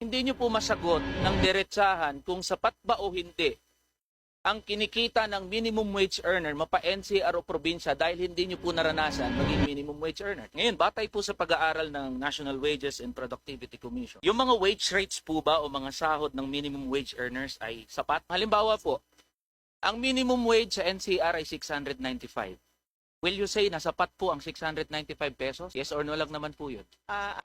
Hindi nyo po masagot ng diretsahan kung sapat ba o hindi ang kinikita ng minimum wage earner mapa NCR o probinsya dahil hindi nyo po naranasan maging minimum wage earner. Ngayon, batay po sa pag-aaral ng National Wages and Productivity Commission, yung mga wage rates po ba o mga sahod ng minimum wage earners ay sapat? Halimbawa po, ang minimum wage sa NCR ay 695. Will you say na sapat po ang 695 pesos? Yes or no lang naman po yun.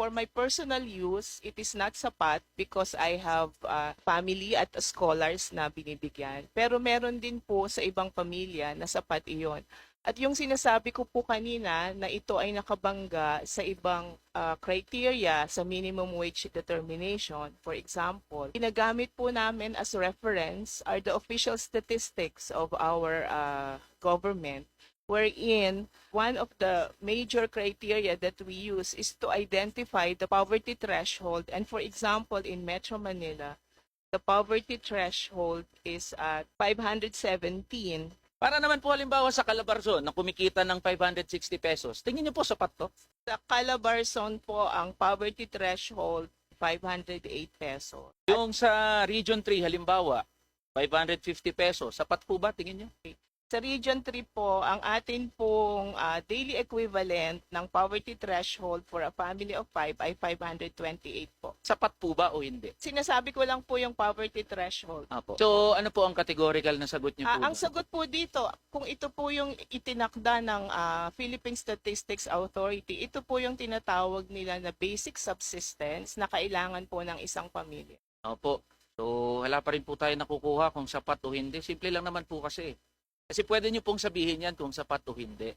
For my personal use, it is not sapat because I have family at scholars na binibigyan. Pero meron din po sa ibang pamilya na sapat iyon. At yung sinasabi ko po kanina na ito ay nakabangga sa ibang criteria sa minimum wage determination. For example, ginagamit po namin as reference are the official statistics of our government, wherein one of the major criteria that we use is to identify the poverty threshold. And for example, in Metro Manila, the poverty threshold is at 517. Para naman po halimbawa sa Calabarzon na kumikita ng 560 pesos, tingin niyo po sapat to? Sa Calabarzon po, ang poverty threshold 508 pesos. Yung sa Region 3 halimbawa, 550 pesos, sapat po ba tingin niyo? Sa Region 3 po, ang atin pong daily equivalent ng poverty threshold for a family of 5 ay 528 po. Sapat po ba o hindi? Sinasabi ko lang po yung poverty threshold. Apo. So ano po ang categorical na sagot niyo po? Ang sagot po dito, kung ito po yung itinakda ng Philippine Statistics Authority, ito po yung tinatawag nila na basic subsistence na kailangan po ng isang pamilya. Opo. So wala pa rin po tayo nakukuha kung sapat o hindi. Simple lang naman po kasi. Kasi pwede nyo pong sabihin yan kung sapat o hindi.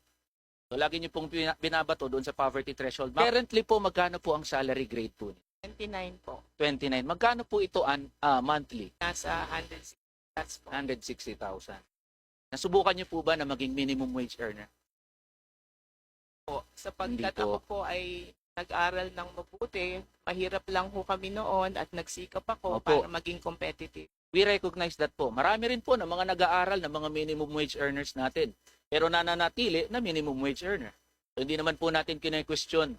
So lagi nyo pong binabato doon sa poverty threshold. Currently po, magkano po ang salary grade po? 29 po. 29. Magkano po ito monthly? Nasa 160. That's po. 160,000. Nasubukan nyo po ba na maging minimum wage earner? Sapagkat Hindi po. ako po ay nag-aral ng mabuti, mahirap lang po kami noon at nagsikap ako Opo. para maging competitive. We recognize that po. Marami rin po na mga nag-aaral na mga minimum wage earners natin. Pero nananatili na minimum wage earner. So hindi naman po natin kine-question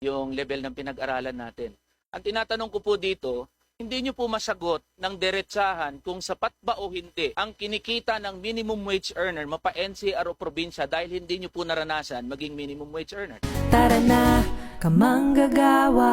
yung level ng pinag-aralan natin. Ang tinatanong ko po dito, hindi nyo po masagot ng diretsahan kung sapat ba o hindi ang kinikita ng minimum wage earner mapa NCR o probinsya dahil hindi nyo po naranasan maging minimum wage earner. Tara na, kamanggagawa.